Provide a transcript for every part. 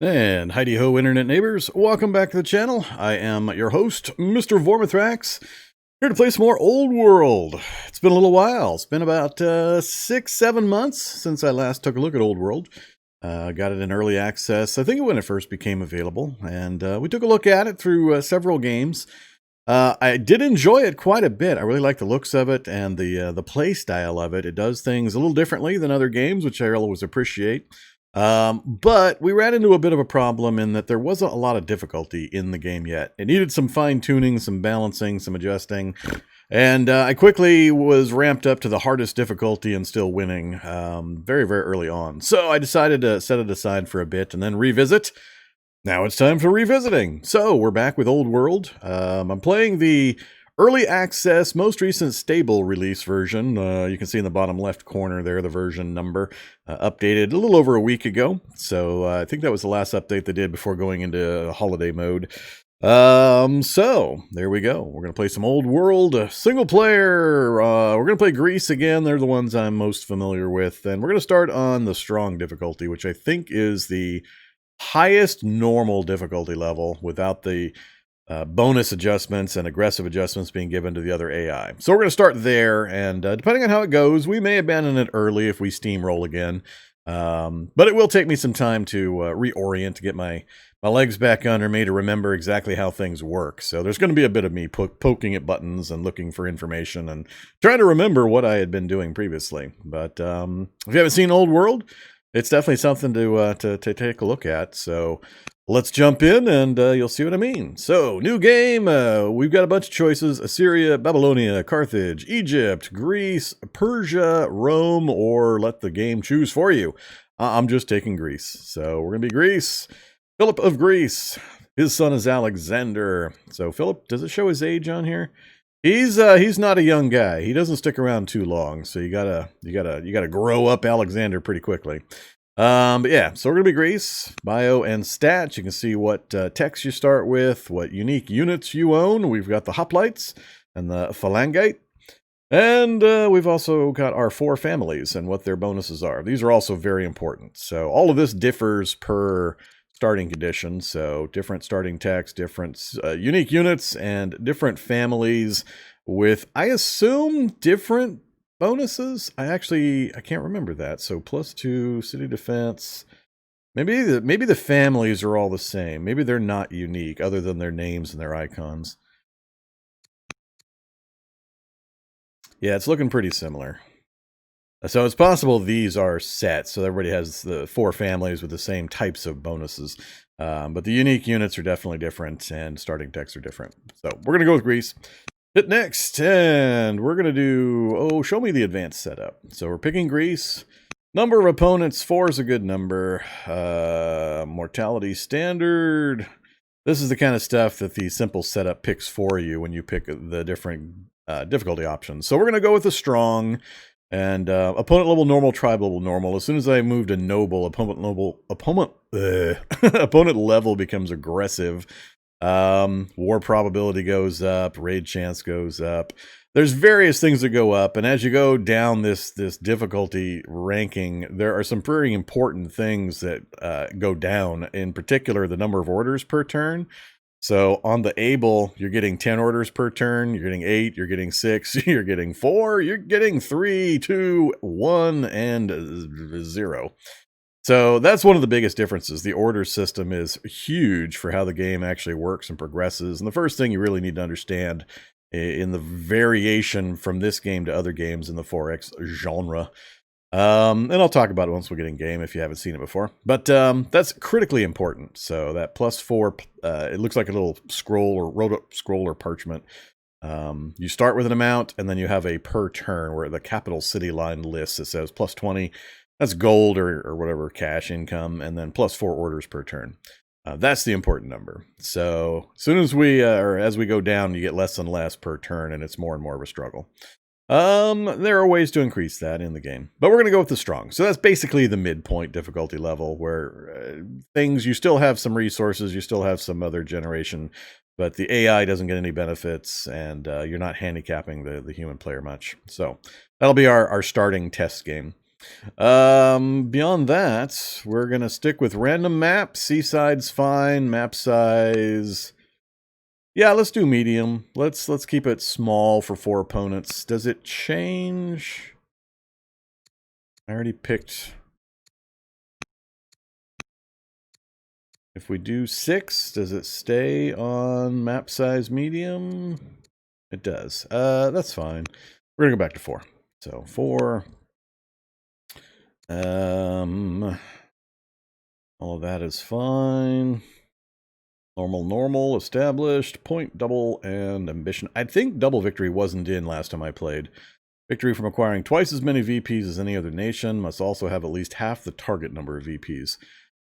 And heidi ho, internet neighbors, welcome back to the channel. I am your host, Mr. Vormithrax, here to play some more Old World. It's been a little while. It's been about 6-7 months since I last took a look at Old World. Got it in early access, I think when it first became available, and we took a look at it through several games. I did enjoy it quite a bit. I really like the looks of it and the play style of it. It does things a little differently than other games, which I always appreciate. But we ran into a bit of a problem in that there wasn't a lot of difficulty in the game yet. It needed some fine-tuning, some balancing, some adjusting. And I quickly was ramped up to the hardest difficulty and still winning very, very early on. So I decided to set it aside for a bit and then revisit. Now it's time for revisiting. So we're back with Old World. I'm playing the early access, most recent stable release version. You can see in the bottom left corner there the version number, updated a little over a week ago. So I think that was the last update they did before going into holiday mode. So there we go. We're going to play some Old World single player. We're going to play Greece again. They're the ones I'm most familiar with. And we're going to start on the strong difficulty, which I think is the highest normal difficulty level without the bonus adjustments and aggressive adjustments being given to the other AI. So we're going to start there, and depending on how it goes, we may abandon it early if we steamroll again. But it will take me some time to reorient, to get my legs back under me, to remember exactly how things work. So there's going to be a bit of me poking at buttons and looking for information and trying to remember what I had been doing previously. But if you haven't seen Old World, it's definitely something to take a look at. So let's jump in and you'll see what I mean. So, new game. We've got a bunch of choices. Assyria, Babylonia, Carthage, Egypt, Greece, Persia, Rome, or let the game choose for you. I'm just taking Greece. So we're going to be Greece. Philip of Greece. His son is Alexander. So Philip, does it show his age on here? He's not a young guy. He doesn't stick around too long, so you gotta grow up Alexander pretty quickly. But yeah, so we're gonna be Greece, bio and stats. You can see what text you start with, what unique units you own. We've got the hoplites and the phalangite, and we've also got our 4 families and what their bonuses are. These are also very important. So all of this differs per starting conditions, so different starting text, different unique units, and different families with, I assume, different bonuses. I can't remember that. So +2 city defense. Maybe the families are all the same. Maybe they're not unique other than their names and their icons. Yeah, it's looking pretty similar. So it's possible these are set, so everybody has the 4 families with the same types of bonuses. But the unique units are definitely different, and starting texts are different. So we're going to go with Greece. Hit next, and we're going to do, show me the advanced setup. So we're picking Greece. Number of opponents, 4 is a good number. Mortality standard. This is the kind of stuff that the simple setup picks for you when you pick the different difficulty options. So we're going to go with the strong. And opponent level normal, tribe level normal. As soon as I move to noble, opponent level becomes aggressive. War probability goes up, raid chance goes up. There's various things that go up, and as you go down this difficulty ranking, there are some very important things that go down. In particular, the number of orders per turn. So on the able, you're getting 10 orders per turn, you're getting 8, you're getting 6, you're getting 4, you're getting 3, 2, 1, and 0. So that's one of the biggest differences. The order system is huge for how the game actually works and progresses. And the first thing you really need to understand in the variation from this game to other games in the 4X genre, and I'll talk about it once we get in game if you haven't seen it before. But that's critically important. So that +4, it looks like a little scroll or wrote up scroll or parchment. You start with an amount, and then you have a per turn where the capital city line lists. It says +20. That's gold or whatever cash income, and then +4 orders per turn. That's the important number. So as soon as as we go down, you get less and less per turn, and it's more and more of a struggle. There are ways to increase that in the game, but we're going to go with the strong. So that's basically the midpoint difficulty level where you still have some resources, you still have some other generation, but the AI doesn't get any benefits, and you're not handicapping the human player much. So that'll be our starting test game. Beyond that, we're going to stick with random map. Seaside's fine. Map size. Yeah, let's do medium. Let's keep it small for 4 opponents. Does it change? I already picked. If we do 6, does it stay on map size medium? It does. That's fine. We're gonna go back to 4. So 4. All of that is fine. Normal, established, point, double, and ambition. I think double victory wasn't in last time I played. Victory from acquiring twice as many VPs as any other nation. Must also have at least half the target number of VPs.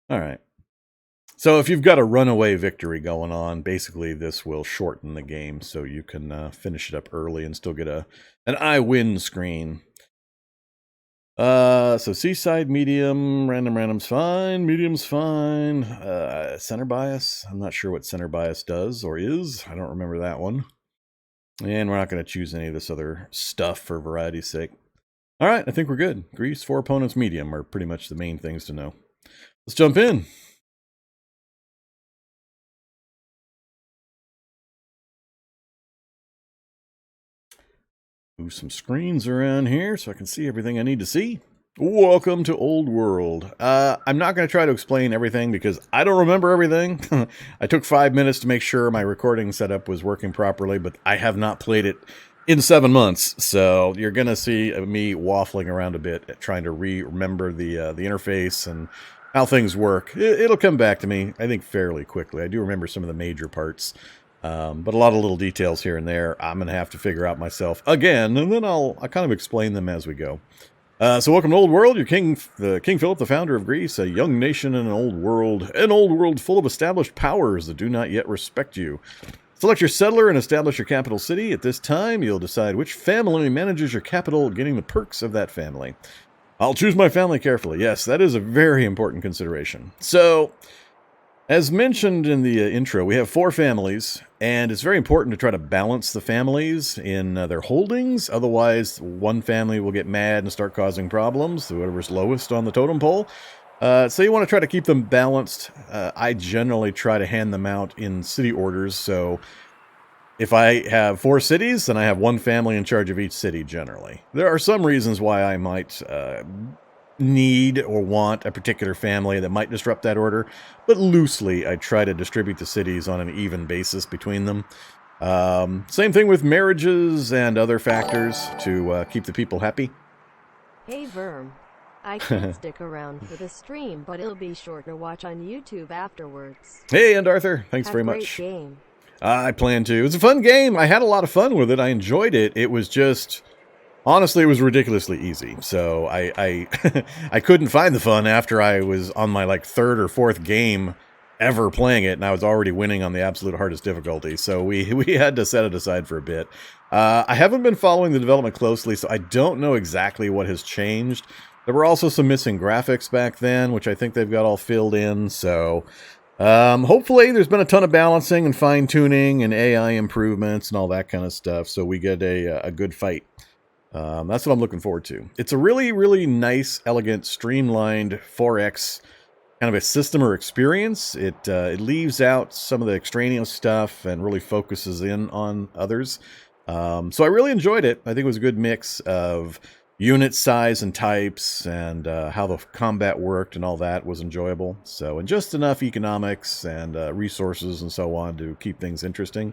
All right. So if you've got a runaway victory going on, basically this will shorten the game so you can finish it up early and still get an I win screen. So seaside, medium, random's fine, medium's fine. Center bias, I'm not sure what center bias does or is. I don't remember that one. And we're not going to choose any of this other stuff for variety's sake. All right, I think we're good. Greece, 4 opponents, medium are pretty much the main things to know. Let's jump in. Move some screens around here so I can see everything I need to see. Welcome to Old World. I'm not going to try to explain everything because I don't remember everything. I took 5 minutes to make sure my recording setup was working properly, but I have not played it in 7 months. So you're going to see me waffling around a bit, trying to remember the interface and how things work. It'll come back to me, I think, fairly quickly. I do remember some of the major parts. But a lot of little details here and there I'm going to have to figure out myself again, and then I'll kind of explain them as we go. So welcome to Old World. You're King Philip, the founder of Greece, a young nation in an old world full of established powers that do not yet respect you. Select your settler and establish your capital city. At this time, you'll decide which family manages your capital, getting the perks of that family. I'll choose my family carefully. Yes, that is a very important consideration. So, as mentioned in the intro, we have 4 families, and it's very important to try to balance the families in their holdings. Otherwise, one family will get mad and start causing problems, whoever's lowest on the totem pole. So you want to try to keep them balanced. I generally try to hand them out in city orders, so if I have 4 cities, then I have one family in charge of each city, generally. There are some reasons why I might need or want a particular family that might disrupt that order, but loosely I try to distribute the cities on an even basis between them. Same thing with marriages and other factors to keep the people happy. Hey Vorm, I can't stick around for the stream, but it'll be short to watch on YouTube afterwards. Hey, and Arthur, thanks very much. Great game. I plan to. It was a fun game. I had a lot of fun with it. I enjoyed it. It was just... honestly, it was ridiculously easy, so I I couldn't find the fun after I was on my, 3rd or 4th game ever playing it, and I was already winning on the absolute hardest difficulty, so we had to set it aside for a bit. I haven't been following the development closely, so I don't know exactly what has changed. There were also some missing graphics back then, which I think they've got all filled in, so... hopefully there's been a ton of balancing and fine-tuning and AI improvements and all that kind of stuff, so we get a good fight. That's what I'm looking forward to. It's a really, really nice, elegant, streamlined 4X kind of a system or experience. It leaves out some of the extraneous stuff and really focuses in on others. So I really enjoyed it. I think it was a good mix of unit size and types, and how the combat worked and all that was enjoyable. So, and just enough economics and resources and so on to keep things interesting.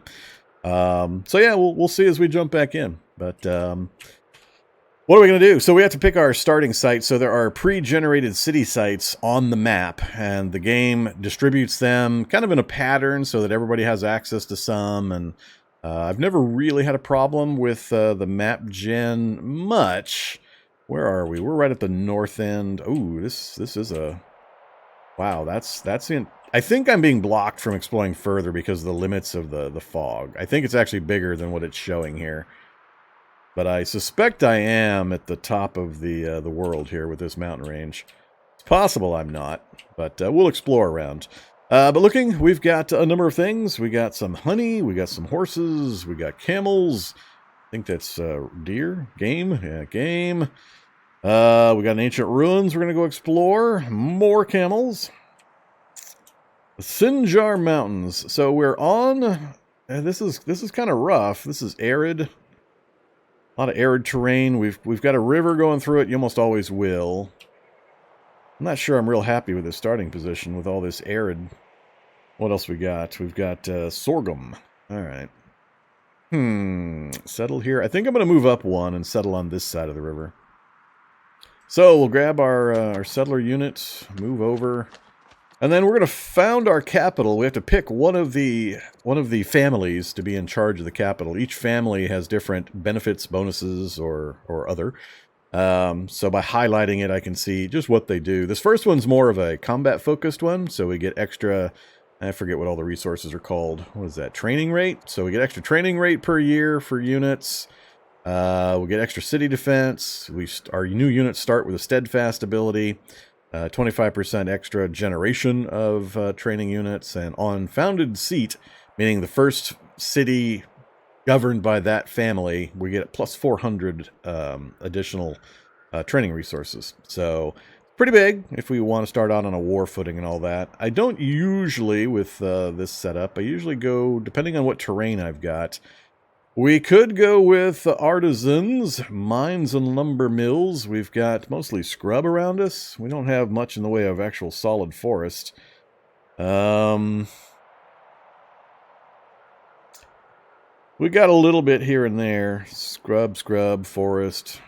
So yeah, we'll see as we jump back in. But what are we going to do? So we have to pick our starting site. So there are pre-generated city sites on the map, and the game distributes them kind of in a pattern so that everybody has access to some. And I've never really had a problem with the map gen much. Where are we? We're right at the north end. Ooh, this is a... wow, that's in... I think I'm being blocked from exploring further because of the limits of the fog. I think it's actually bigger than what it's showing here. But I suspect I am at the top of the world here with this mountain range. It's possible I'm not, but we'll explore around. But looking, we've got a number of things. We got some honey, we got some horses, we got camels. I think that's deer, game, yeah, game. We got an ancient ruins we're going to go explore. More camels. The Sinjar Mountains. So we're on... this is kind of rough. This is arid. A lot of arid terrain. We've got a river going through it. You almost always will. I'm not sure I'm real happy with this starting position with all this arid. What else we got? We've got sorghum. All right. Settle here. I think I'm going to move up one and settle on this side of the river. So we'll grab our settler units, move over, and then we're going to found our capital. We have to pick one of the families to be in charge of the capital. Each family has different benefits, bonuses, or other. So by highlighting it, I can see just what they do. This first one's more of a combat-focused one, so we get extra... I forget what all the resources are called. What is that? Training rate? So we get extra training rate per year for units. We get extra city defense. Our new units start with a steadfast ability. 25% extra generation of training units. And on founded seat, meaning the first city governed by that family, we get plus 400 additional training resources. So... pretty big if we want to start out on a war footing and all that. I don't usually, with this setup, I usually go, depending on what terrain I've got, we could go with artisans, mines and lumber mills. We've got mostly scrub around us. We don't have much in the way of actual solid forest. We got a little bit here and there. Scrub, forest.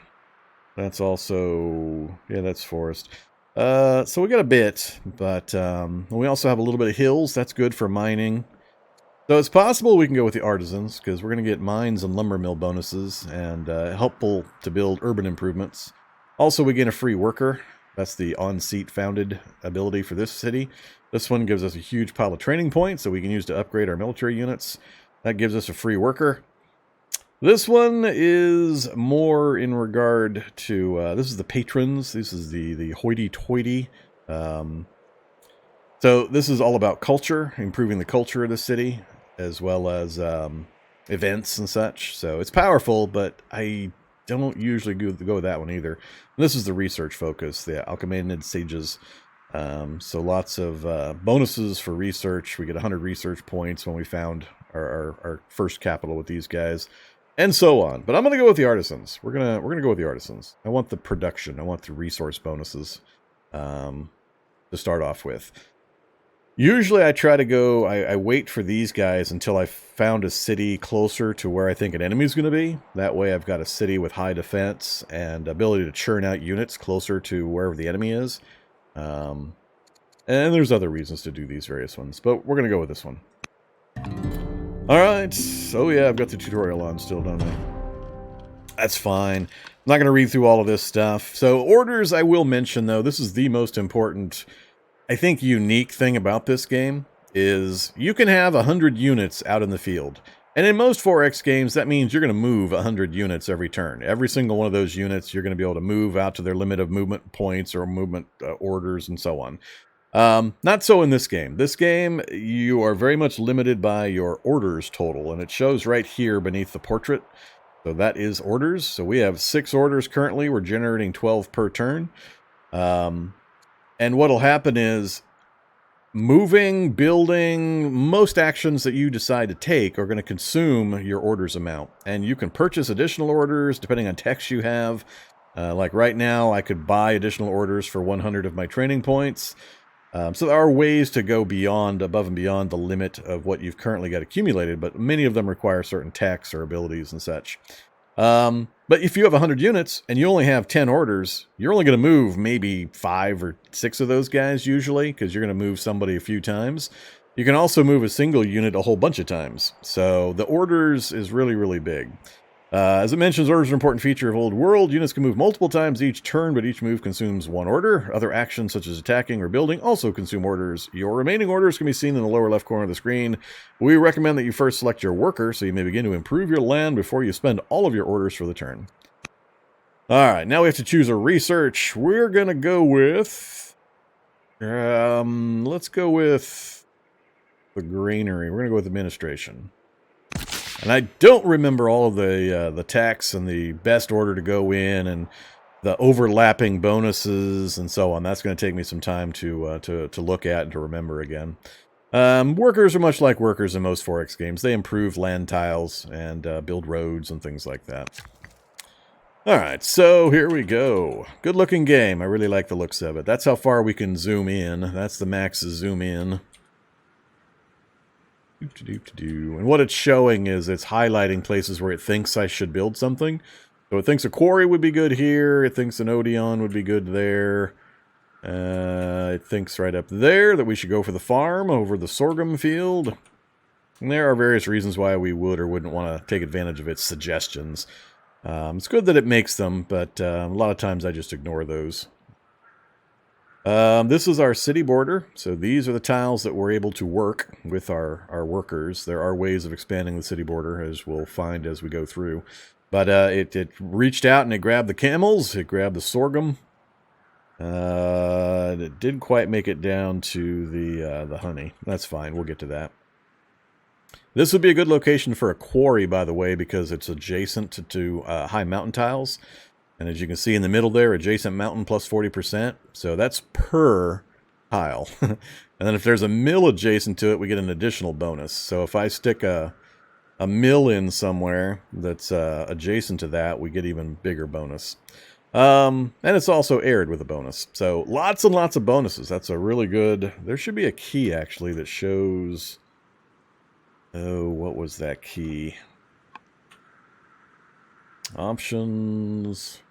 That's also, yeah, that's forest. So we got a bit, but we also have a little bit of hills. That's good for mining. So it's possible we can go with the artisans, because we're going to get mines and lumber mill bonuses, and helpful to build urban improvements. Also, we get a free worker. That's the on-seat founded ability for this city. This one gives us a huge pile of training points that we can use to upgrade our military units. That gives us a free worker. This one is more in regard to, this is the patrons. This is the hoity-toity. So this is all about culture, improving the culture of the city, as well as events and such. So it's powerful, but I don't usually go with that one either. And this is the research focus, the Alchemenid Sages. So lots of bonuses for research. We get 100 research points when we found our first capital with these guys. And so on. But I'm going to go with the artisans. We're gonna go with the artisans. I want the production. I want the resource bonuses to start off with. Usually I try to go... I wait for these guys until I found a city closer to where I think an enemy's going to be. That way I've got a city with high defense and ability to churn out units closer to wherever the enemy is. And there's other reasons to do these various ones. But we're going to go with this one. Alright, so yeah, I've got the tutorial on still, don't I? That's fine. I'm not going to read through all of this stuff. So, orders I will mention, though. This is the most important, I think, unique thing about this game, is you can have 100 units out in the field. And in most 4X games, that means you're going to move 100 units every turn. Every single one of those units, you're going to be able to move out to their limit of movement points or movement orders and so on. Not so in this game. This game, you are very much limited by your orders total, and it shows right here beneath the portrait. So that is orders. So we have 6 orders currently. We're generating 12 per turn. And what'll happen is moving, building, most actions that you decide to take are going to consume your orders amount. And you can purchase additional orders depending on techs you have. Like right now, I could buy additional orders for 100 of my training points. So there are ways to go beyond, above and beyond the limit of what you've currently got accumulated, but many of them require certain techs or abilities and such. But if you have 100 units and you only have 10 orders, you're only going to move maybe 5 or 6 of those guys usually, because you're going to move somebody a few times. You can also move a single unit a whole bunch of times. So the orders is really, really big. As it mentions, orders are an important feature of Old World. Units can move multiple times each turn, but each move consumes 1 order. Other actions, such as attacking or building, also consume orders. Your remaining orders can be seen in the lower left corner of the screen. We recommend that you first select your worker, so you may begin to improve your land before you spend all of your orders for the turn. Alright, now we have to choose a research. We're going to go with... let's go with the granary. We're going to go with administration. And I don't remember all of the tax and the best order to go in and the overlapping bonuses and so on. That's going to take me some time to look at and to remember again. Workers are much like workers in most Forex games. They improve land tiles and build roads and things like that. Alright, so here we go. Good looking game. I really like the looks of it. That's how far we can zoom in. That's the max zoom in. And what it's showing is it's highlighting places where it thinks I should build something. So it thinks a quarry would be good here. It thinks an Odeon would be good there. It thinks right up there that we should go for the farm over the sorghum field. And there are various reasons why we would or wouldn't want to take advantage of its suggestions. It's good that it makes them, but a lot of times I just ignore those. This is our city border, so these are the tiles that we're able to work with our workers. There are ways of expanding the city border, as we'll find as we go through. But it reached out and it grabbed the camels, it grabbed the sorghum. It didn't quite make it down to the honey. That's fine, we'll get to that. This would be a good location for a quarry, by the way, because it's adjacent to high mountain tiles. And as you can see in the middle there, adjacent mountain plus 40%. So that's per tile. And then if there's a mill adjacent to it, we get an additional bonus. So if I stick a mill in somewhere that's adjacent to that, we get even bigger bonus. And it's also aired with a bonus. So lots and lots of bonuses. That's a really good... There should be a key, actually, that shows... Oh, what was that key? Options...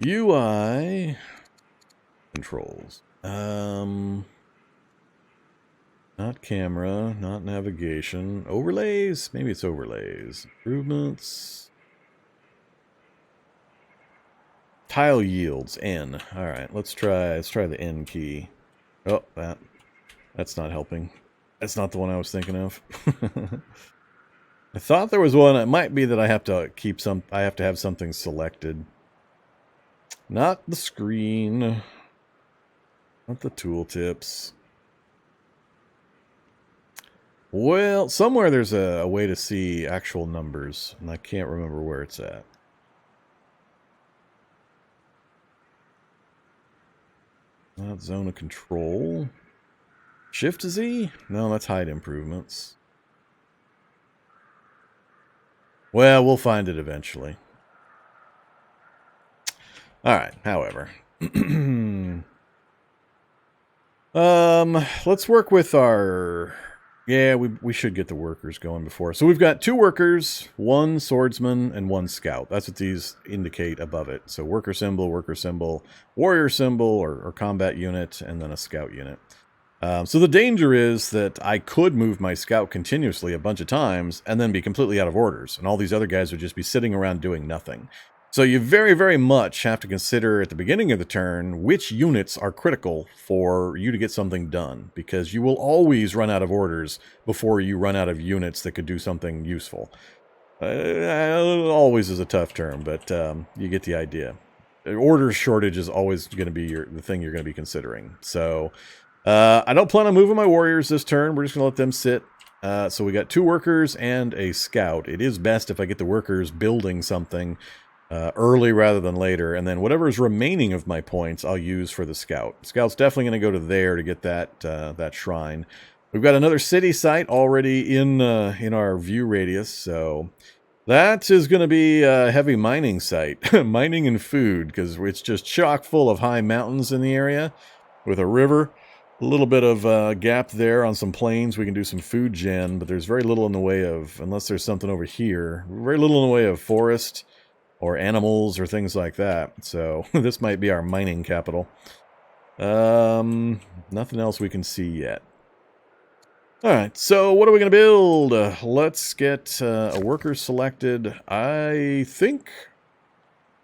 UI... Controls. Not camera, not navigation. Overlays? Maybe it's overlays. Improvements. Tile yields, N. Alright, let's try the N key. Oh, that's not helping. That's not the one I was thinking of. I thought there was one. It might be that I have to have something selected. Not the screen. Not the tooltips. Well, somewhere there's a way to see actual numbers, and I can't remember where it's at. Not zone of control. Shift Z? No, that's height improvements. Well, we'll find it eventually. Alright, however. Let's work with our... Yeah, we should get the workers going before. So we've got 2 workers, 1 swordsman, and 1 scout. That's what these indicate above it. So worker symbol, warrior symbol, or combat unit, and then a scout unit. So the danger is that I could move my scout continuously a bunch of times and then be completely out of orders. And all these other guys would just be sitting around doing nothing. So you very, very much have to consider at the beginning of the turn which units are critical for you to get something done. Because you will always run out of orders before you run out of units that could do something useful. Always is a tough term, but you get the idea. Order shortage is always going to be the thing you're going to be considering. So I don't plan on moving my warriors this turn. We're just going to let them sit. So we got 2 workers and a scout. It is best if I get the workers building something early rather than later, and then whatever is remaining of my points I'll use for the scout. Scout's definitely going to go to there to get that shrine. We've got another city site already in our view radius, so that is going to be a heavy mining site. Mining and food, because it's just chock full of high mountains in the area with a river. A little bit of gap there on some plains. We can do some food gen, but there's very little in the way of, unless there's something over here, very little in the way of forest or animals or things like that. So this might be our mining capital. Nothing else we can see yet. Alright, so what are we going to build? Let's get a worker selected. I think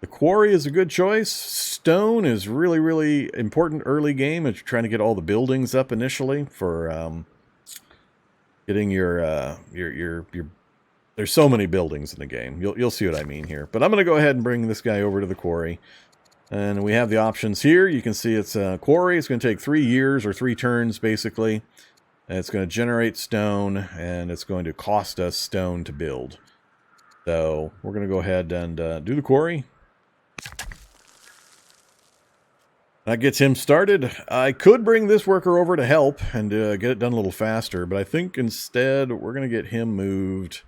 the quarry is a good choice. Stone is really, really important early game if you're trying to get all the buildings up initially for getting your there's so many buildings in the game. You'll see what I mean here. But I'm going to go ahead and bring this guy over to the quarry. And we have the options here. You can see it's a quarry. It's going to take 3 years or 3 turns, basically. And it's going to generate stone, and it's going to cost us stone to build. So we're going to go ahead and do the quarry. That gets him started. I could bring this worker over to help and get it done a little faster, but I think instead we're going to get him moved.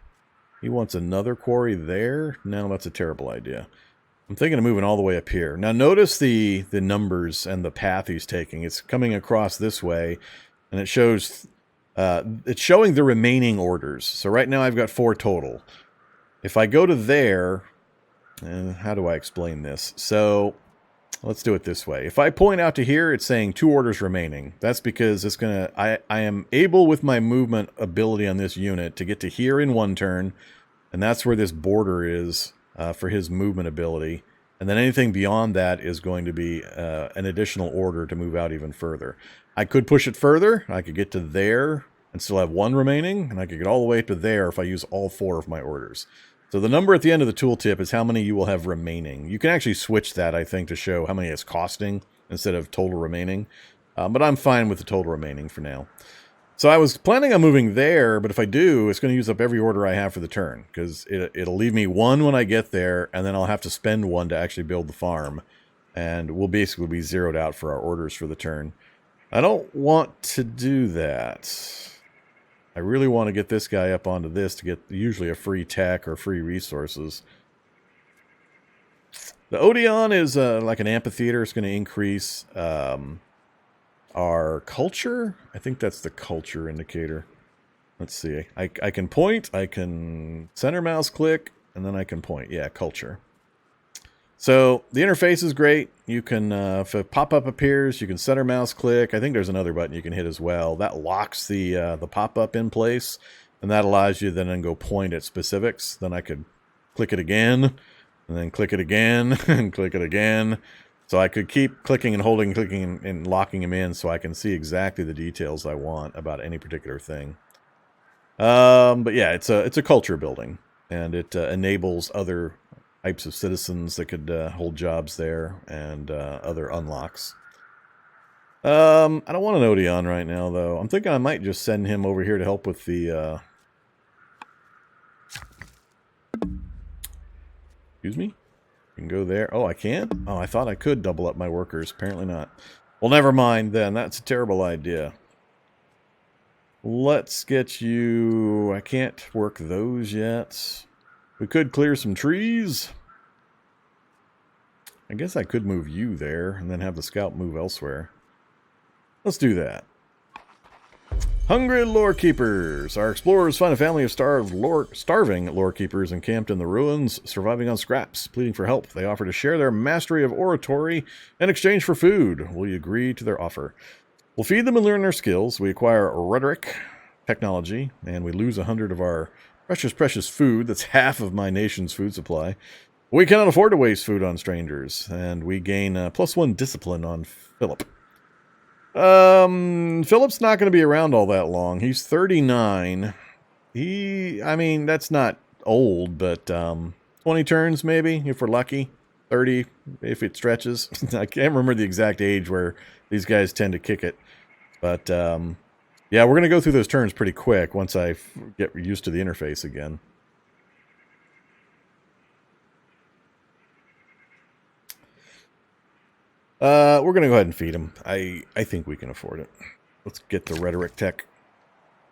He wants another quarry there? No, that's a terrible idea. I'm thinking of moving all the way up here. Now notice the numbers and the path he's taking. It's coming across this way, and it shows it's showing the remaining orders. So right now I've got 4 total. If I go to there, how do I explain this? So let's do it this way. If I point out to here, it's saying 2 orders remaining. That's because it's gonna. I am able with my movement ability on this unit to get to here in 1 turn, and that's where this border is for his movement ability. And then anything beyond that is going to be an additional order to move out even further. I could push it further. I could get to there and still have 1 remaining, and I could get all the way to there if I use all 4 of my orders. So the number at the end of the tooltip is how many you will have remaining. You can actually switch that, I think, to show how many it's costing instead of total remaining. But I'm fine with the total remaining for now. So I was planning on moving there, but if I do, it's going to use up every order I have for the turn, because it'll leave me 1 when I get there, and then I'll have to spend 1 to actually build the farm. And we'll basically be zeroed out for our orders for the turn. I don't want to do that. I really want to get this guy up onto this to get usually a free tech or free resources. The Odeon is like an amphitheater. It's going to increase our culture. I think that's the culture indicator. Let's see. I can point. I can center mouse click, and then I can point. Yeah, culture. So the interface is great. You can, if a pop-up appears, you can center mouse click. I think there's another button you can hit as well. That locks the pop-up in place, and that allows you then to go point at specifics. Then I could click it again, and then click it again, and click it again. So I could keep clicking and holding, clicking and locking them in so I can see exactly the details I want about any particular thing. But yeah, it's a culture building, and it enables other types of citizens that could hold jobs there, and other unlocks. I don't want an Odeon right now, though. I'm thinking I might just send him over here to help with the... Excuse me? You can go there. Oh, I can't? Oh, I thought I could double up my workers. Apparently not. Well, never mind then. That's a terrible idea. Let's get you... I can't work those yet. We could clear some trees. I guess I could move you there and then have the scout move elsewhere. Let's do that. Hungry lore keepers. Our explorers find a family of starving lore keepers encamped in the ruins, surviving on scraps, pleading for help. They offer to share their mastery of oratory in exchange for food. Will you agree to their offer? We'll feed them and learn their skills. We acquire rhetoric, technology, and we lose 100 of our precious food. That's half of my nation's food supply. We cannot afford to waste food on strangers, and we gain +1 discipline on Philip. Philip's not going to be around all that long. He's 39. I mean, that's not old, but 20 turns maybe, if we're lucky. 30, if it stretches. I can't remember the exact age where these guys tend to kick it. But, yeah, we're going to go through those turns pretty quick once I get used to the interface again. We're going to go ahead and feed him. I think we can afford it. Let's get the rhetoric tech.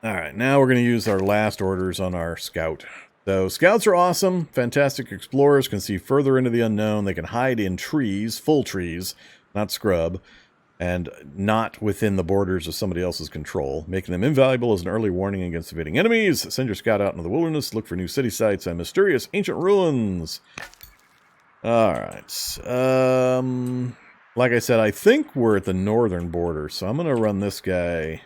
Alright, now we're going to use our last orders on our scout. So, scouts are awesome. Fantastic explorers, can see further into the unknown. They can hide in trees, full trees, not scrub, and not within the borders of somebody else's control, making them invaluable as an early warning against invading enemies. Send your scout out into the wilderness, look for new city sites and mysterious ancient ruins. Alright, like I said, I think we're at the northern border, so I'm going to run this guy.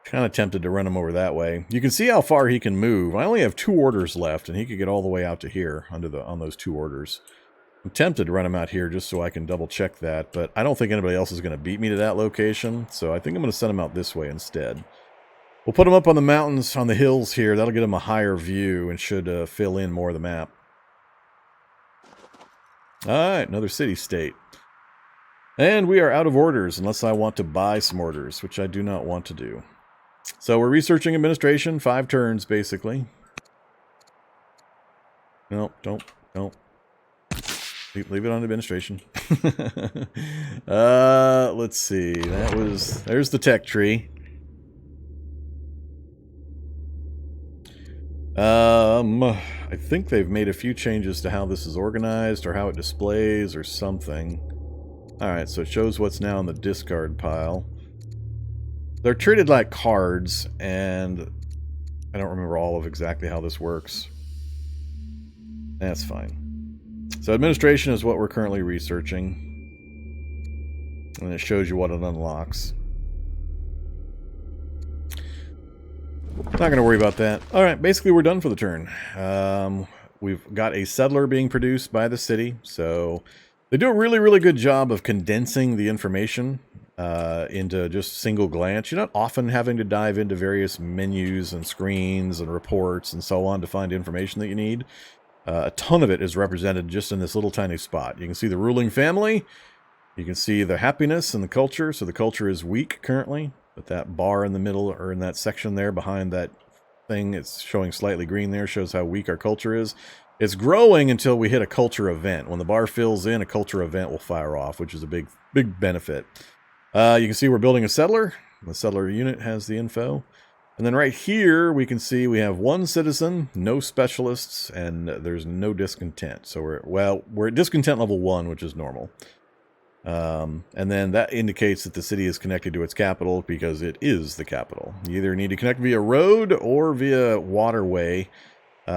Kind of tempted to run him over that way. You can see how far he can move. I only have 2 orders left, and he could get all the way out to here on those 2 orders. I'm tempted to run him out here just so I can double check that, but I don't think anybody else is going to beat me to that location, so I think I'm going to send him out this way instead. We'll put him up on the mountains, on the hills here. That'll get him a higher view and should fill in more of the map. Alright, another city-state. And we are out of orders, unless I want to buy some orders, which I do not want to do. So we're researching administration, 5 turns, basically. No, don't. Leave it on administration. Let's see. There's the tech tree. I think they've made a few changes to how this is organized or how it displays or something. Alright, so it shows what's now in the discard pile. They're treated like cards, and I don't remember all of exactly how this works. That's fine. So administration is what we're currently researching. And it shows you what it unlocks. Not going to worry about that. Alright, basically we're done for the turn. We've got a settler being produced by the city, so they do a really, really good job of condensing the information into just single glance. You're not often having to dive into various menus and screens and reports and so on to find information that you need. A ton of it is represented just in this little tiny spot. You can see the ruling family. You can see the happiness and the culture. So the culture is weak currently. But that bar in the middle, or in that section there behind that thing, it's showing slightly green there, shows how weak our culture is. It's growing until we hit a culture event. When the bar fills in, a culture event will fire off, which is a big benefit. You can see we're building a settler. The settler unit has the info. And then right here, we can see we have one citizen, no specialists, and there's no discontent. So we're at discontent level 1, which is normal. And then that indicates that the city is connected to its capital because it is the capital. You either need to connect via road or via waterway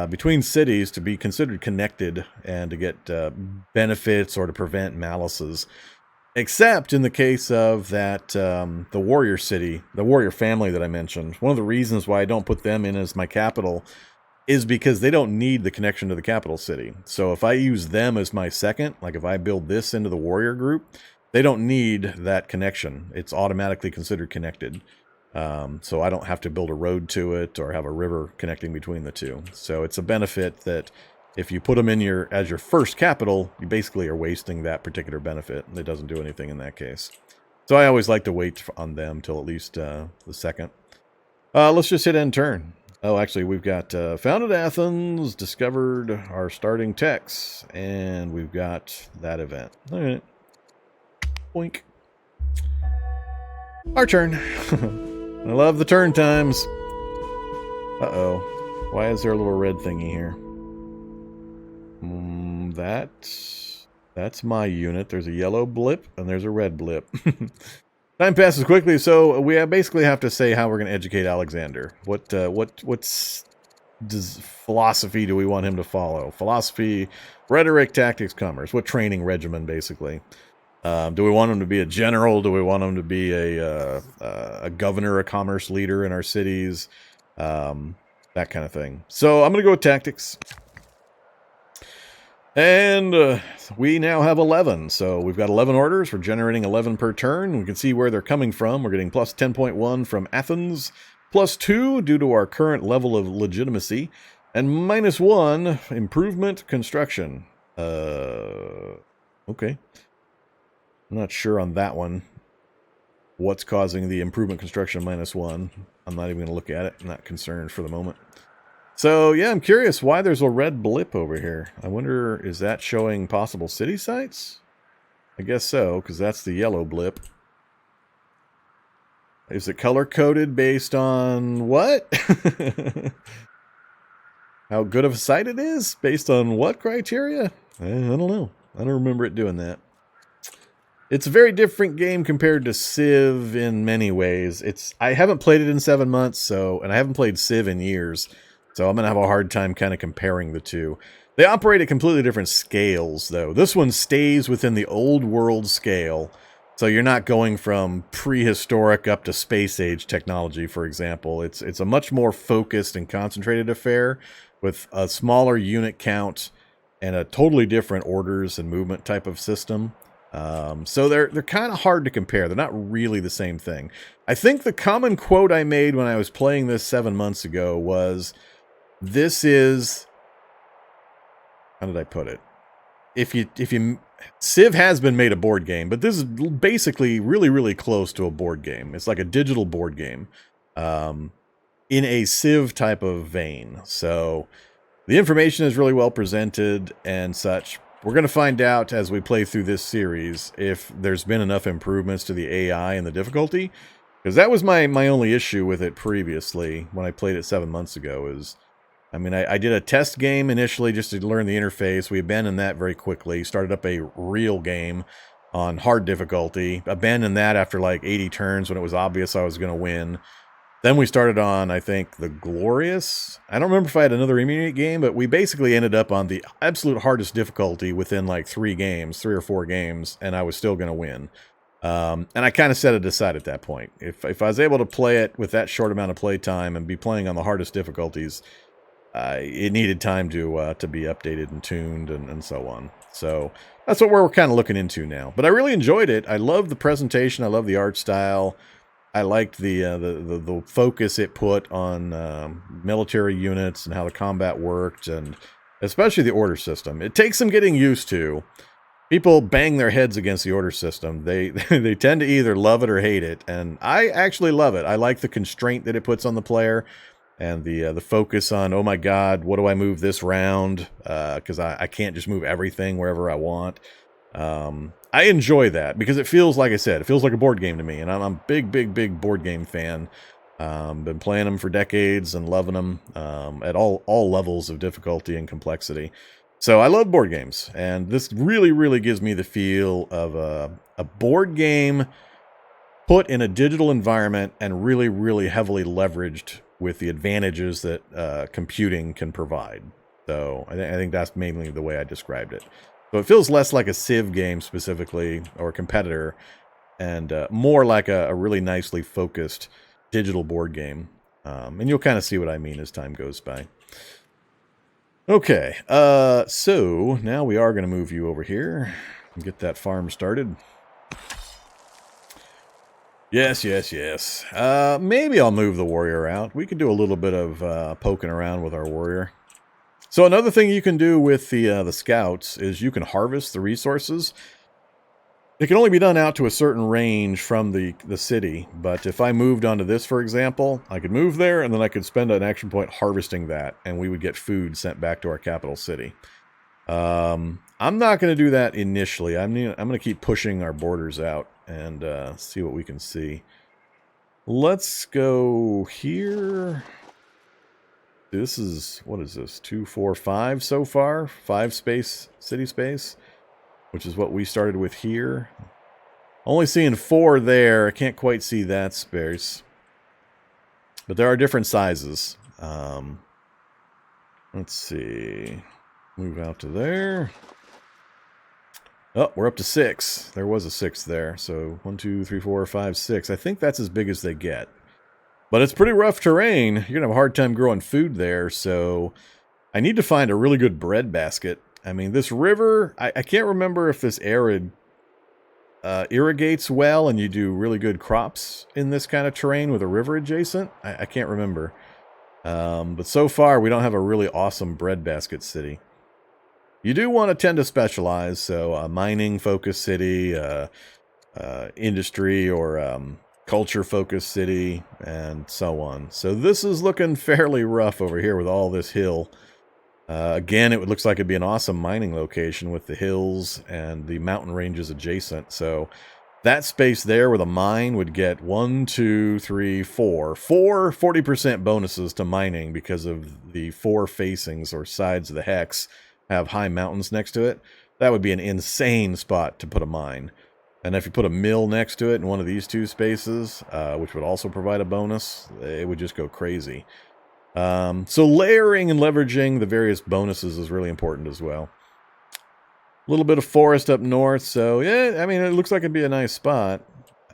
between cities to be considered connected and to get benefits or to prevent malices. Except in the case of that, the warrior city, the warrior family that I mentioned. One of the reasons why I don't put them in as my capital is because they don't need the connection to the capital city. So if I use them as my second, like if I build this into the warrior group, they don't need that connection. It's automatically considered connected. So I don't have to build a road to it or have a river connecting between the two. So it's a benefit that if you put them in as your first capital, you basically are wasting that particular benefit. It doesn't do anything in that case. So I always like to wait on them till at least the second. Let's just hit end turn. Oh, actually, we've got founded Athens, discovered our starting techs, and we've got that event. All right. Boink. Our turn. I love the turn times. Uh-oh. Why is there a little red thingy here? That's my unit. There's a yellow blip, and there's a red blip. Time passes quickly, so we basically have to say how we're going to educate Alexander. What's philosophy do we want him to follow? Philosophy, rhetoric, tactics, commerce. What training regimen, basically? Do we want him to be a general? Do we want him to be a governor, a commerce leader in our cities? That kind of thing. So I'm going to go with tactics. And we now have 11, so we've got 11 orders. We're generating 11 per turn. We can see where they're coming from. We're getting plus 10.1 from Athens, plus 2 due to our current level of legitimacy, and minus 1 improvement construction. Okay. I'm not sure on that one what's causing the improvement construction minus 1. I'm not even going to look at it. I'm not concerned for the moment. So, yeah, I'm curious why there's a red blip over here. I wonder, is that showing possible city sites? I guess so, because that's the yellow blip. Is it color-coded based on what? How good of a site it is? Based on what criteria? I don't know. I don't remember it doing that. It's a very different game compared to Civ in many ways. I haven't played it in 7 months, and I haven't played Civ in years. So I'm going to have a hard time kind of comparing the two. They operate at completely different scales, though. This one stays within the old world scale. So you're not going from prehistoric up to space age technology, for example. It's a much more focused and concentrated affair with a smaller unit count and a totally different orders and movement type of system. So they're kind of hard to compare. They're not really the same thing. I think the common quote I made when I was playing this 7 months ago was... This is, how did I put it? Civ has been made a board game, but this is basically really, really close to a board game. It's like a digital board game, in a Civ type of vein. So The information is really well presented and such. We're going to find out as we play through this series if there's been enough improvements to the AI and the difficulty. Because that was my only issue with it previously when I played it 7 months ago. I did a test game initially just to learn the interface. We abandoned that very quickly. Started up a real game on hard difficulty. Abandoned that after like 80 turns when it was obvious I was going to win. Then we started on, I think, the Glorious. I don't remember if I had another immunity game, but we basically ended up on the absolute hardest difficulty within like 3 or 4 games, and I was still going to win. And I kind of set it aside at that point. If I was able to play it with that short amount of play time and be playing on the hardest difficulties, it needed time to be updated and tuned and so on. So that's what we're kind of looking into now. But I really enjoyed it. I love the presentation. I love the art style. I liked the focus it put on military units and how the combat worked, and especially the order system. It takes some getting used to. People bang their heads against the order system. They they tend to either love it or hate it, and I actually love it. I like the constraint that it puts on the player, and the focus on, oh my God, what do I move this round? Because I can't just move everything wherever I want. I enjoy that because it feels, like I said, it feels like a board game to me, and I'm a big board game fan. Been playing them for decades and loving them at all levels of difficulty and complexity. So I love board games, and this really gives me the feel of a board game put in a digital environment and really heavily leveraged with the advantages that computing can provide. So I think that's mainly the way I described it. So it feels less like a Civ game specifically, or a competitor, and more like a really nicely focused digital board game. And you'll kind of see what I mean as time goes by. Okay, so now we are going to move you over here and get that farm started. Yes. Maybe I'll move the warrior out. We could do a little bit of poking around with our warrior. So another thing you can do with the scouts is you can harvest the resources. It can only be done out to a certain range from the city, but if I moved onto this, for example, I could move there, and then I could spend an action point harvesting that, and we would get food sent back to our capital city. I'm not going to do that initially. I'm going to keep pushing our borders out and see what we can see. Let's go here. This is, what is this? 2, 4, 5 so far? 5 city space, which is what we started with here. Only seeing 4 there. I can't quite see that space. But there are different sizes. Let's see. Move out to there. Oh, we're up to 6. There was a 6 there. So 1, 2, 3, 4, 5, 6. I think that's as big as they get. But it's pretty rough terrain. You're going to have a hard time growing food there. So I need to find a really good bread basket. I mean, this river, I can't remember if this arid irrigates well and you do really good crops in this kind of terrain with a river adjacent. I can't remember. But so far, we don't have a really awesome bread basket city. You do want to tend to specialize. So mining focused city, industry or culture focused city, and so on. So this is looking fairly rough over here with all this hill. Again, it looks like it'd be an awesome mining location with the hills and the mountain ranges adjacent. So that space there with a mine would get 1, 2, 3, 4. 4 40% bonuses to mining because of the 4 facings or sides of the hex have high mountains next to it. That would be an insane spot to put a mine. And if you put a mill next to it in one of these 2 spaces, which would also provide a bonus, it would just go crazy. So layering and leveraging the various bonuses is really important as well. A little bit of forest up north, so yeah, I mean, it looks like it'd be a nice spot.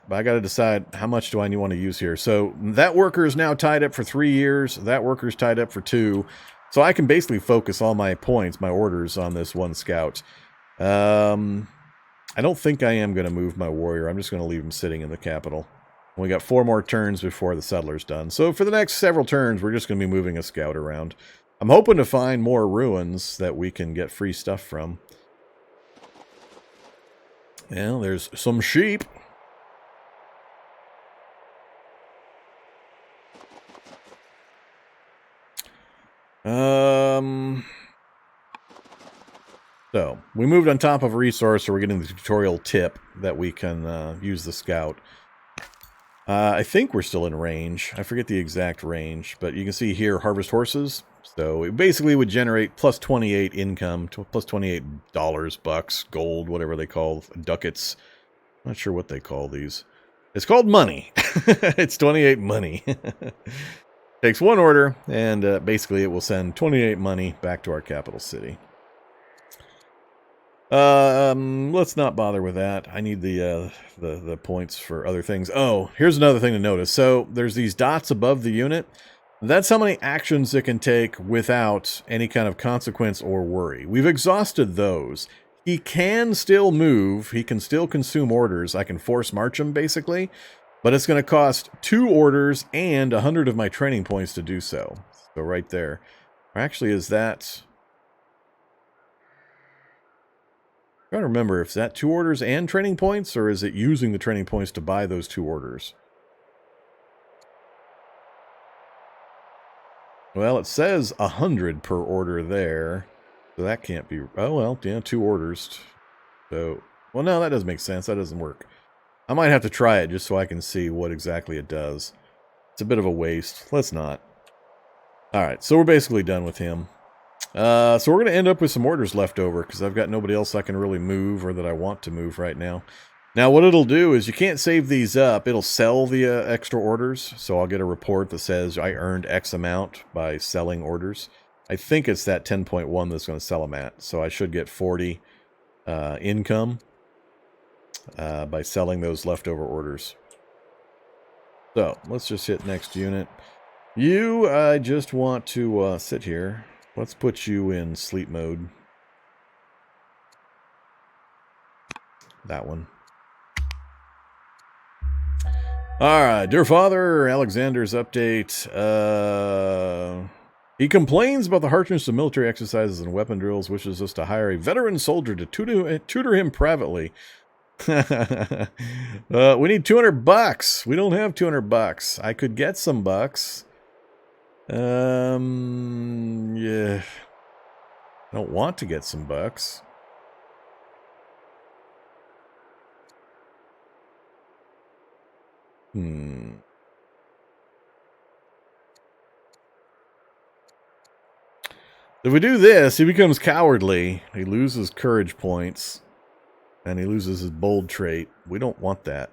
But I got to decide how much do I want to use here. So that worker is now tied up for 3 years. That worker's tied up for 2. So I can basically focus all my points, my orders, on this one scout. I don't think I am going to move my warrior. I'm just going to leave him sitting in the capital. We got 4 more turns before the settler's done. So for the next several turns, we're just going to be moving a scout around. I'm hoping to find more ruins that we can get free stuff from. Yeah, there's some sheep. So we moved on top of a resource, so we're getting the tutorial tip that we can use the scout. I think we're still in range. I forget the exact range, but you can see here, harvest horses. So it basically would generate plus 28 income, plus $28, bucks, gold, whatever they call ducats. Not sure what they call these. It's called money. It's 28 money. Takes one order, and basically it will send 28 money back to our capital city. Let's not bother with that. I need the points for other things. Oh, here's another thing to notice. So there's these dots above the unit. That's how many actions it can take without any kind of consequence or worry. We've exhausted those. He can still move. He can still consume orders. I can force march him, basically. But it's going to cost 2 orders and 100 of my training points to do so. So right there. Or actually, is that... I'm trying to remember, if that 2 orders and training points, or is it using the training points to buy those 2 orders? Well, it says 100 per order there. So that can't be... Oh, well, yeah, 2 orders. So, well, no, that doesn't make sense. That doesn't work. I might have to try it just so I can see what exactly it does. It's a bit of a waste. Let's not. Alright, so we're basically done with him. So we're going to end up with some orders left over because I've got nobody else I can really move or that I want to move right now. Now what it'll do is you can't save these up. It'll sell the extra orders. So I'll get a report that says I earned X amount by selling orders. I think it's that 10.1 that's going to sell them at. So I should get 40 income by selling those leftover orders. So let's just hit next unit. I just want to sit here. Let's put you in sleep mode. That one. Alright, dear father, Alexander's update. He complains about the harshness of military exercises and weapon drills, wishes us to hire a veteran soldier to tutor him privately. We need 200 bucks. We don't have 200 bucks. I could get some bucks. Yeah. I don't want to get some bucks. If we do this, he becomes cowardly. He loses courage points. And he loses his bold trait. We don't want that.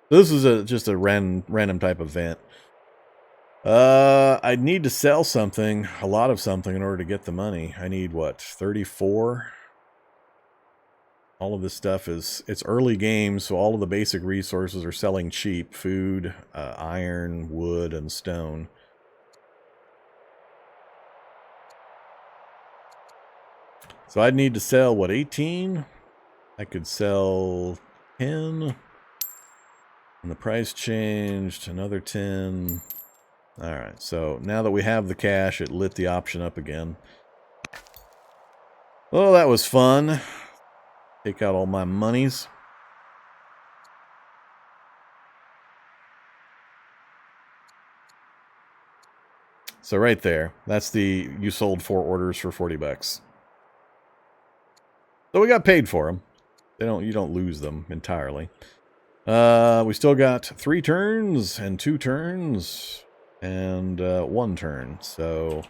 This is just a random type event. I need to sell something, a lot of something, in order to get the money. I need, what, 34? All of this stuff it's early game, so all of the basic resources are selling cheap. Food, iron, wood, and stone. So I'd need to sell, what, 18? I could sell 10. And the price changed, another 10. Alright, so now that we have the cash, it lit the option up again. Well, that was fun. Take out all my monies. So right there, that's you sold 4 orders for 40 bucks. So we got paid for them. You don't lose them entirely. We still got 3 turns and 2 turns. And 1 turn, so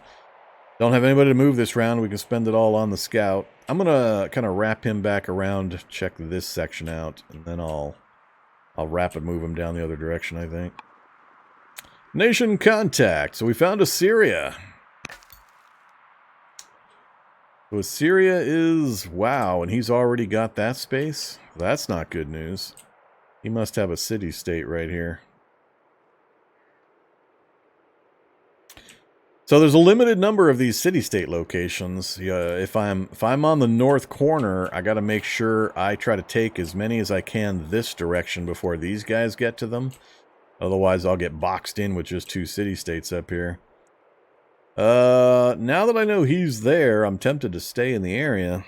don't have anybody to move this round. We can spend it all on the scout. I'm gonna kind of wrap him back around, check this section out, and then I'll rapid move him down the other direction, I think. Nation contact. So we found Assyria. So Assyria is, wow, and he's already got that space? That's not good news. He must have a city-state right here. So there's a limited number of these city-state locations. If I'm on the north corner, I got to make sure I try to take as many as I can this direction before these guys get to them. Otherwise, I'll get boxed in with just 2 city-states up here. Now that I know he's there, I'm tempted to stay in the area.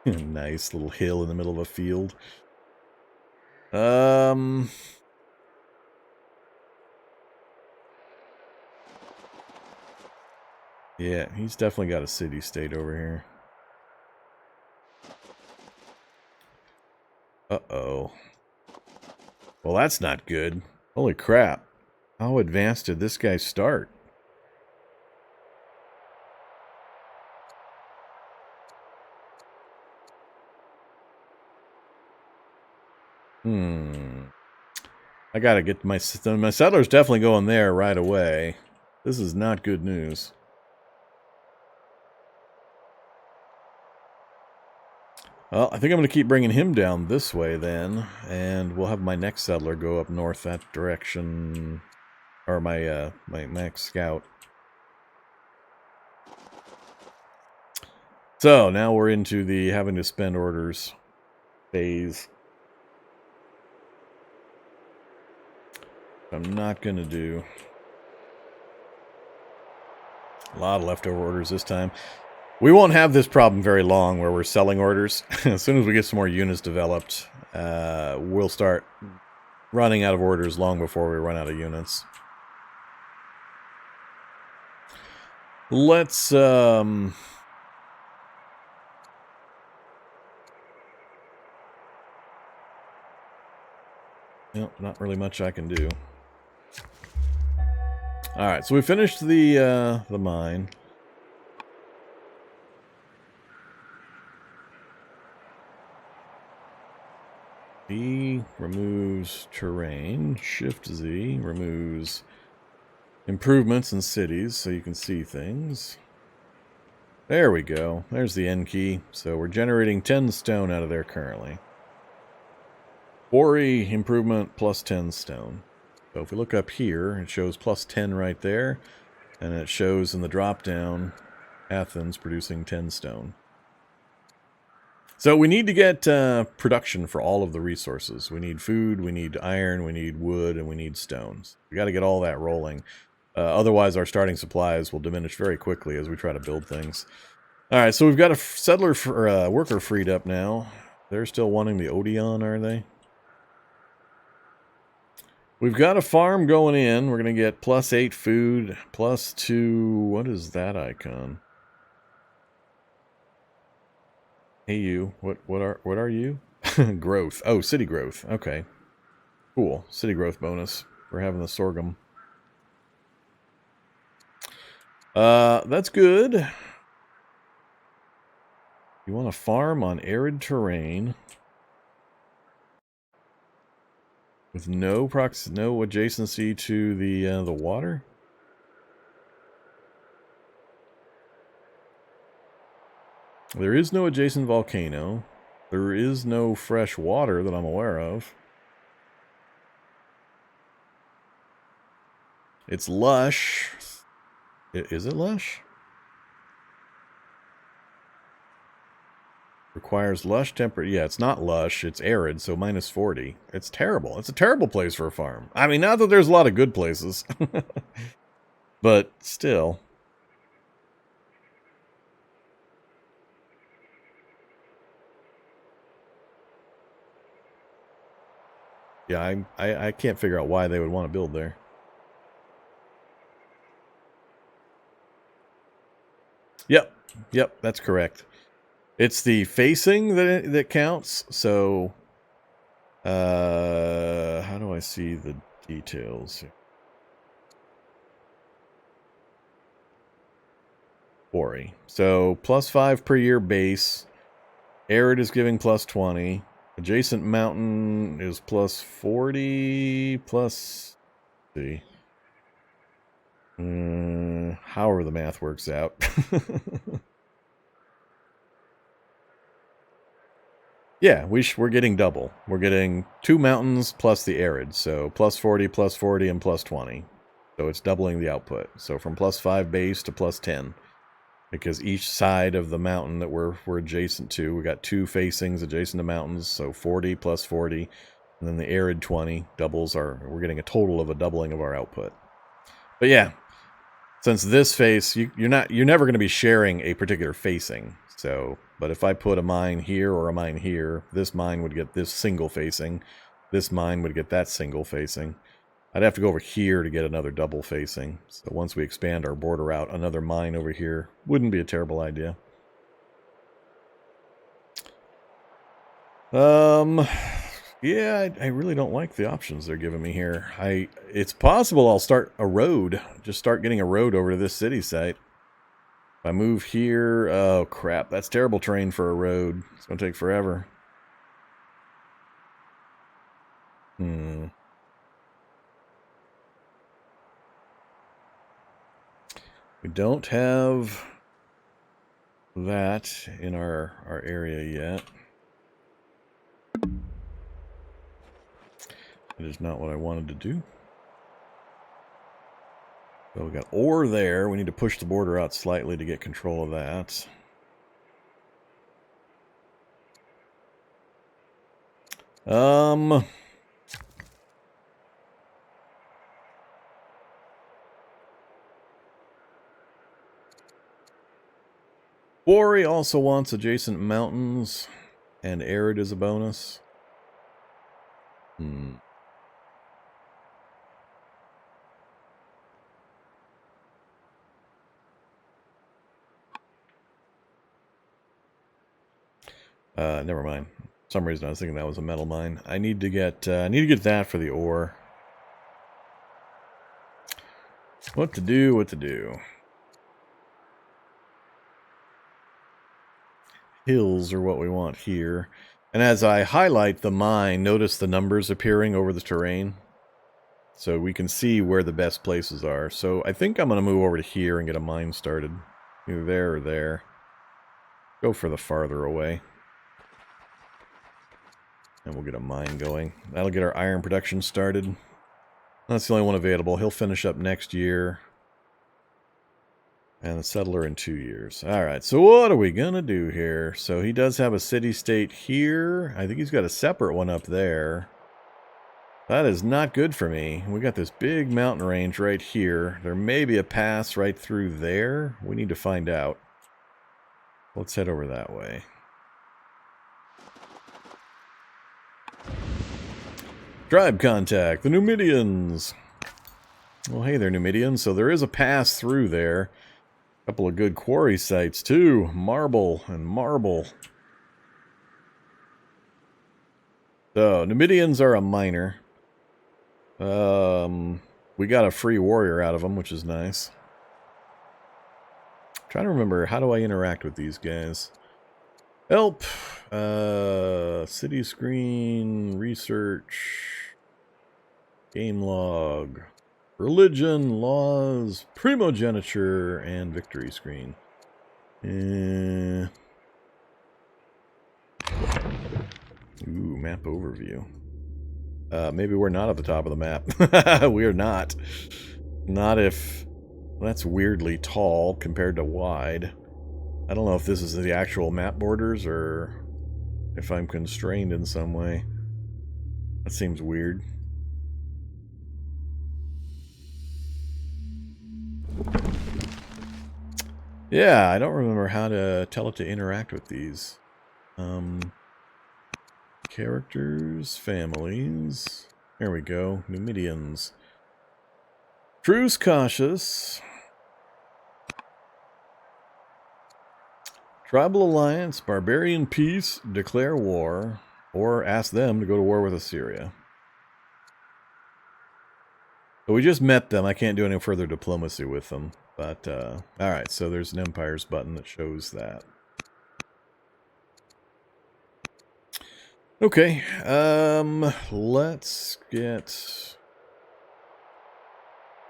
Nice little hill in the middle of a field. Yeah, he's definitely got a city-state over here. Uh-oh. Well, that's not good. Holy crap. How advanced did this guy start? I gotta get my settler's definitely going there right away. This is not good news. Well, I think I'm going to keep bringing him down this way then, and we'll have my next settler go up north that direction, or my next scout. So now we're into the having to spend orders phase. I'm not going to do a lot of leftover orders this time. We won't have this problem very long where we're selling orders. As soon as we get some more units developed, we'll start running out of orders long before we run out of units. Let's nope, not really much I can do. All right, so we finished the mine. B removes terrain. Shift Z removes improvements in cities so you can see things. There we go. There's the N key. So we're generating 10 stone out of there currently. Quarry improvement plus 10 stone. So if we look up here, it shows plus 10 right there. And it shows in the drop down Athens producing 10 stone. So we need to get production for all of the resources. We need food, we need iron, we need wood, and we need stones. We got to get all that rolling. Otherwise, our starting supplies will diminish very quickly as we try to build things. All right, so we've got a settler for worker freed up now. They're still wanting the Odeon, are they? We've got a farm going in. We're going to get plus 8 food, plus 2... What is that icon? Hey you, what are you? Growth. Oh, city growth. Okay. Cool. City growth bonus for having the sorghum. That's good. You want to farm on arid terrain with no adjacency to the water? There is no adjacent volcano. There is no fresh water that I'm aware of. It's lush. Is it lush? Requires lush temperature. Yeah, it's not lush. It's arid, so minus 40. It's terrible. It's a terrible place for a farm. I mean, not that there's a lot of good places. But still. Yeah, I can't figure out why they would want to build there. Yep, that's correct. It's the facing that counts. So, how do I see the details? Quarry. So plus 5 per year base. Arid is giving plus 20. Adjacent mountain is plus 40. Plus, let's see. However the math works out. Yeah, we're getting double. We're getting 2 mountains plus the arid. So plus 40, and plus 20. So it's doubling the output. So from plus 5 base to plus 10. Because each side of the mountain that we're adjacent to, we got 2 facings adjacent to mountains. So 40 plus 40. And then the arid 20 doubles we're getting a total of a doubling of our output. But yeah, since this face, you're never going to be sharing a particular facing. So, but if I put a mine here or a mine here, this mine would get this single facing. This mine would get that single facing. I'd have to go over here to get another double facing. So once we expand our border out, another mine over here wouldn't be a terrible idea. Yeah, I really don't like the options they're giving me here. It's possible I'll start a road. Just start getting a road over to this city site. If I move here, oh crap, that's terrible terrain for a road. It's going to take forever. We don't have that in our area yet. That is not what I wanted to do. So we got ore there. We need to push the border out slightly to get control of that. Quarry also wants adjacent mountains, and arid is a bonus. Never mind. For some reason I was thinking that was a metal mine. I need to get that for the ore. What to do, what to do. Hills are what we want here. And as I highlight the mine, notice the numbers appearing over the terrain. So we can see where the best places are. So I think I'm going to move over to here and get a mine started. Either there or there. Go for the farther away. And we'll get a mine going. That'll get our iron production started. That's the only one available. He'll finish up next year. And the settler in 2 years. Alright, so what are we going to do here? So he does have a city-state here. I think he's got a separate one up there. That is not good for me. We got this big mountain range right here. There may be a pass right through there. We need to find out. Let's head over that way. Tribe contact, the Numidians. Well, hey there, Numidians. So there is a pass through there. A couple of good quarry sites, too. Marble and marble. So, Numidians are a miner. We got a free warrior out of them, which is nice. I'm trying to remember, how do I interact with these guys? Help! City screen, research, game log, religion, laws, primogeniture, and victory screen. Ooh, map overview. Maybe we're not at the top of the map. We are not. Not if... That's weirdly tall compared to wide. I don't know if this is the actual map borders or if I'm constrained in some way. That seems weird. Yeah, I don't remember how to tell it to interact with these. Characters, families. There we go. Numidians. Truce cautious. Tribal alliance, barbarian peace, declare war, or ask them to go to war with Assyria. So we just met them. I can't do any further diplomacy with them. But, alright, so there's an empires button that shows that. Okay, let's get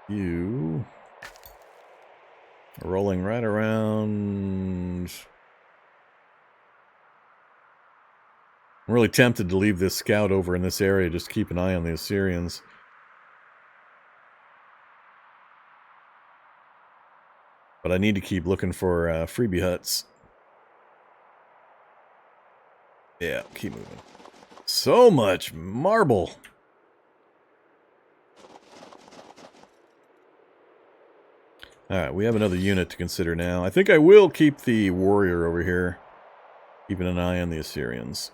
you rolling right around. I'm really tempted to leave this scout over in this area, just to keep an eye on the Assyrians. But I need to keep looking for freebie huts. Yeah, keep moving. So much marble. Alright, we have another unit to consider now. I think I will keep the warrior over here, keeping an eye on the Assyrians.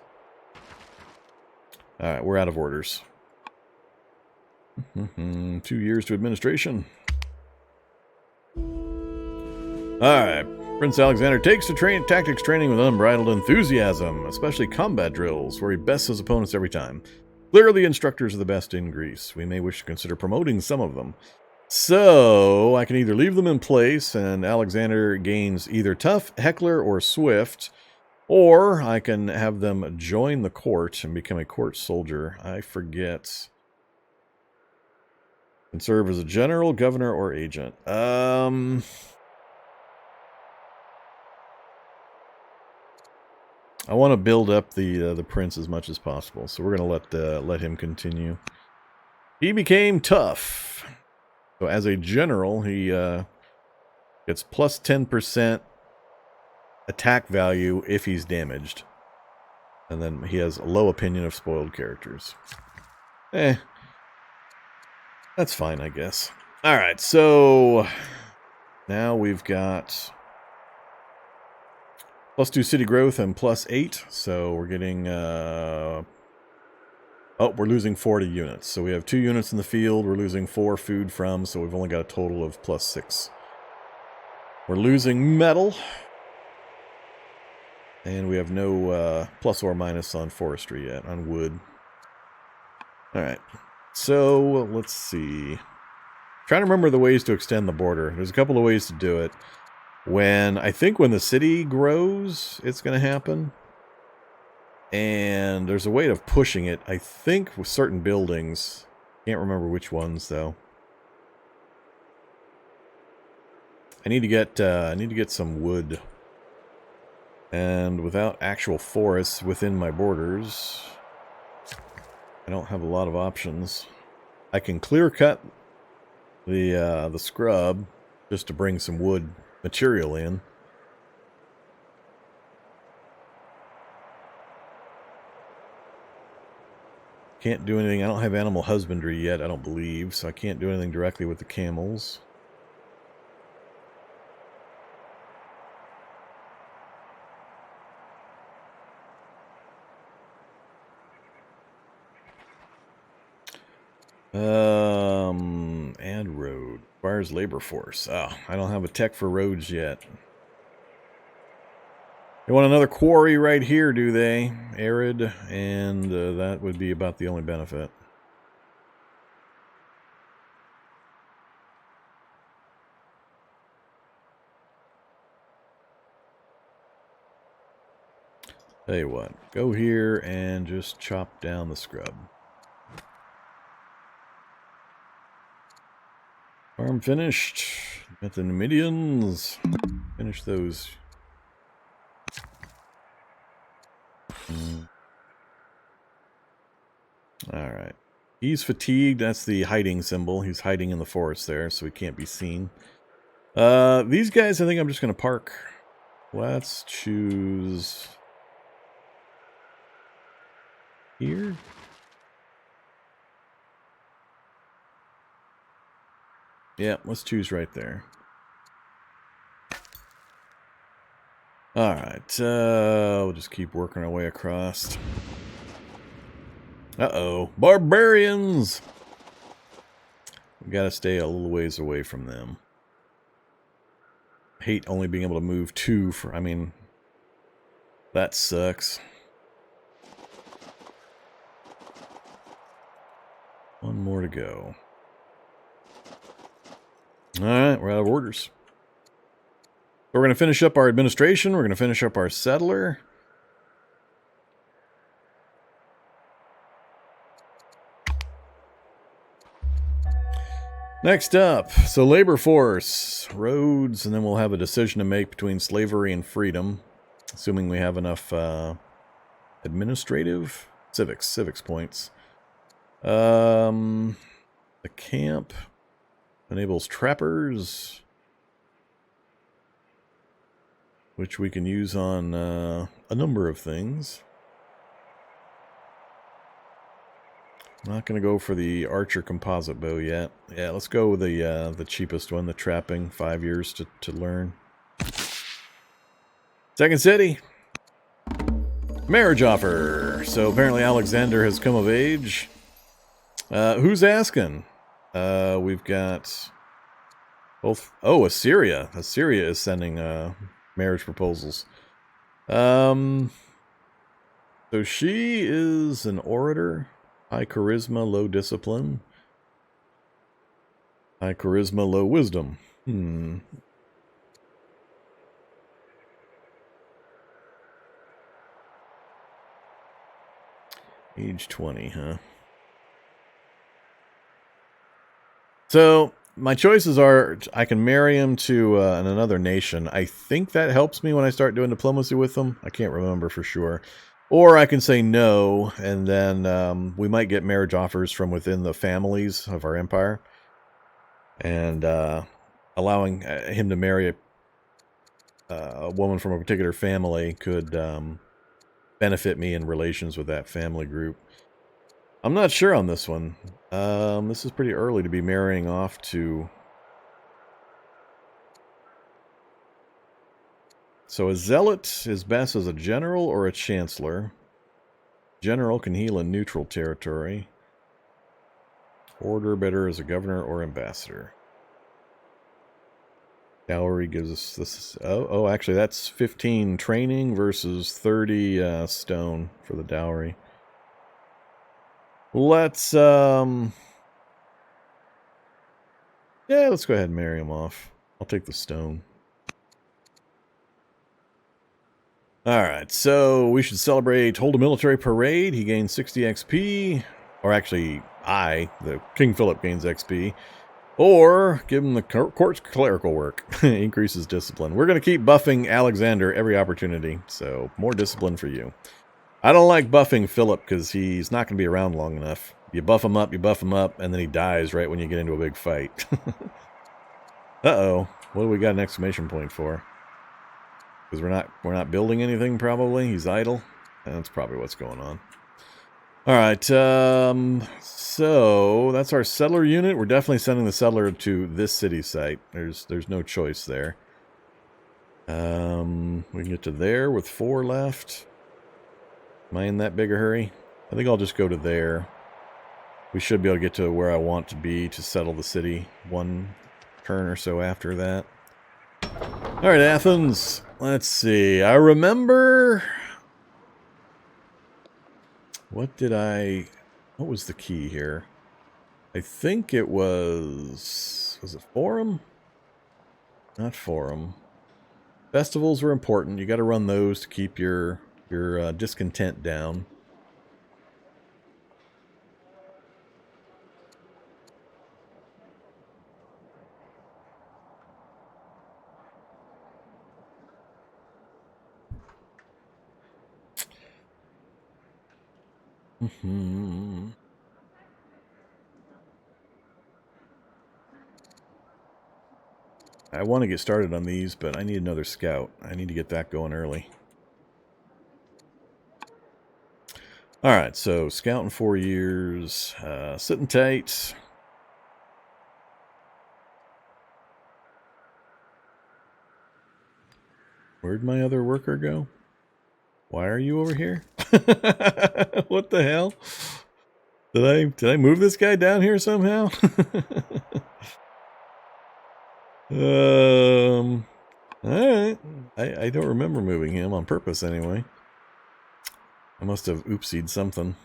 Alright, we're out of orders. 2 years to administration. Alright. Prince Alexander takes to tactics training with unbridled enthusiasm, especially combat drills, where he bests his opponents every time. Clearly, the instructors are the best in Greece. We may wish to consider promoting some of them. So, I can either leave them in place, and Alexander gains either tough, heckler, or swift, or I can have them join the court and become a court soldier. I forget. Can serve as a general, governor, or agent. I want to build up the prince as much as possible, so we're going to let him continue. He became tough. So as a general, he gets plus 10% attack value if he's damaged. And then he has a low opinion of spoiled characters. That's fine, I guess. Alright, so now we've got plus 2 city growth and plus 8. So we're getting... we're losing 40 units. So we have 2 units in the field. We're losing 4 food from, so we've only got a total of plus 6. We're losing metal. And we have no plus or minus on forestry yet, on wood. Alright. So, let's see. Trying to remember the ways to extend the border. There's a couple of ways to do it. I think when the city grows, it's going to happen. And there's a way of pushing it, I think, with certain buildings. Can't remember which ones, though. I need to get some wood. And without actual forests within my borders, I don't have a lot of options. I can clear cut the scrub just to bring some wood material in. Can't do anything. I don't have animal husbandry yet, I don't believe, so I can't do anything directly with the camels. Add road. Requires labor force. Oh, I don't have a tech for roads yet. They want another quarry right here, do they? Arid, and that would be about the only benefit. Tell you what, go here and just chop down the scrub. Farm finished. Got the Numidians. Finish those. Alright. He's fatigued. That's the hiding symbol. He's hiding in the forest there, so he can't be seen. These guys, I think I'm just going to park. Let's choose... here? Yeah, let's choose right there. Alright, we'll just keep working our way across. Uh-oh, barbarians! We gotta stay a little ways away from them. Hate only being able to move 2 for, I mean, that sucks. One more to go. Alright, we're out of orders. We're going to finish up our administration. We're going to finish up our settler. Next up, so labor force, roads, and then we'll have a decision to make between slavery and freedom. Assuming we have enough administrative, civics points. The camp enables trappers, which we can use on a number of things. I'm not going to go for the archer composite bow yet. Yeah, let's go with the cheapest one, the trapping. 5 years to learn. Second city. Marriage offer. So apparently Alexander has come of age. Who's asking? We've got both. Oh, Assyria. Assyria is sending marriage proposals. So she is an orator. High charisma, low discipline. High charisma, low wisdom. Age 20, huh? So my choices are I can marry him to another nation. I think that helps me when I start doing diplomacy with them. I can't remember for sure. Or I can say no, and then we might get marriage offers from within the families of our empire. And allowing him to marry a woman from a particular family could benefit me in relations with that family group. I'm not sure on this one. This is pretty early to be marrying off to... So a zealot is best as a general or a chancellor. General can heal in neutral territory. Order better as a governor or ambassador. Dowry gives us this. Oh, actually, that's 15 training versus 30 stone for the dowry. Let's let's go ahead and marry him off. I'll take the stone. Alright, so we should celebrate, hold a military parade. He gains 60 XP. Or actually, the King Philip, gains XP. Or give him the court's clerical work. Increases discipline. We're going to keep buffing Alexander every opportunity. So, more discipline for you. I don't like buffing Philip because he's not going to be around long enough. You buff him up, and then he dies right when you get into a big fight. Uh-oh. What do we got an exclamation point for? Because we're not building anything, probably. He's idle. That's probably what's going on. Alright, so that's our settler unit. We're definitely sending the settler to this city site. There's no choice there. We can get to there with 4 left. Am I in that big a hurry? I think I'll just go to there. We should be able to get to where I want to be to settle the city 1 turn or so after that. Alright, Athens. Let's see. I remember... What was the key here? I think it was it Vorm? Not Vorm. Festivals are important. You got to run those to keep your discontent down. I want to get started on these, but I need another scout. I need to get that going early. Alright, so scout in 4 years. Sitting tight. Where'd my other worker go? Why are you over here? What the hell? Did I move this guy down here somehow? Alright. I don't remember moving him on purpose anyway. I must have oopsied something.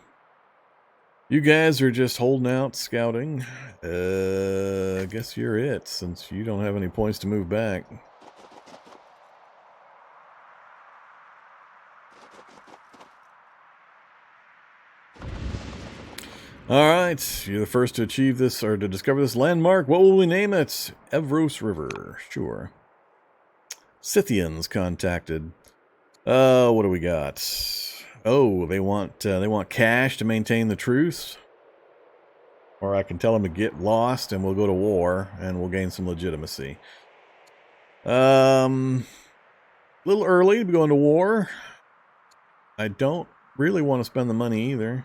You guys are just holding out, scouting. I guess you're it, since you don't have any points to move back. Alright, you're the first to achieve this, or to discover this landmark. What will we name it? Evros River. Sure. Scythians contacted. What do we got? Oh, they want cash to maintain the truce. Or I can tell them to get lost and we'll go to war and we'll gain some legitimacy. A little early to be going to war. I don't really want to spend the money either.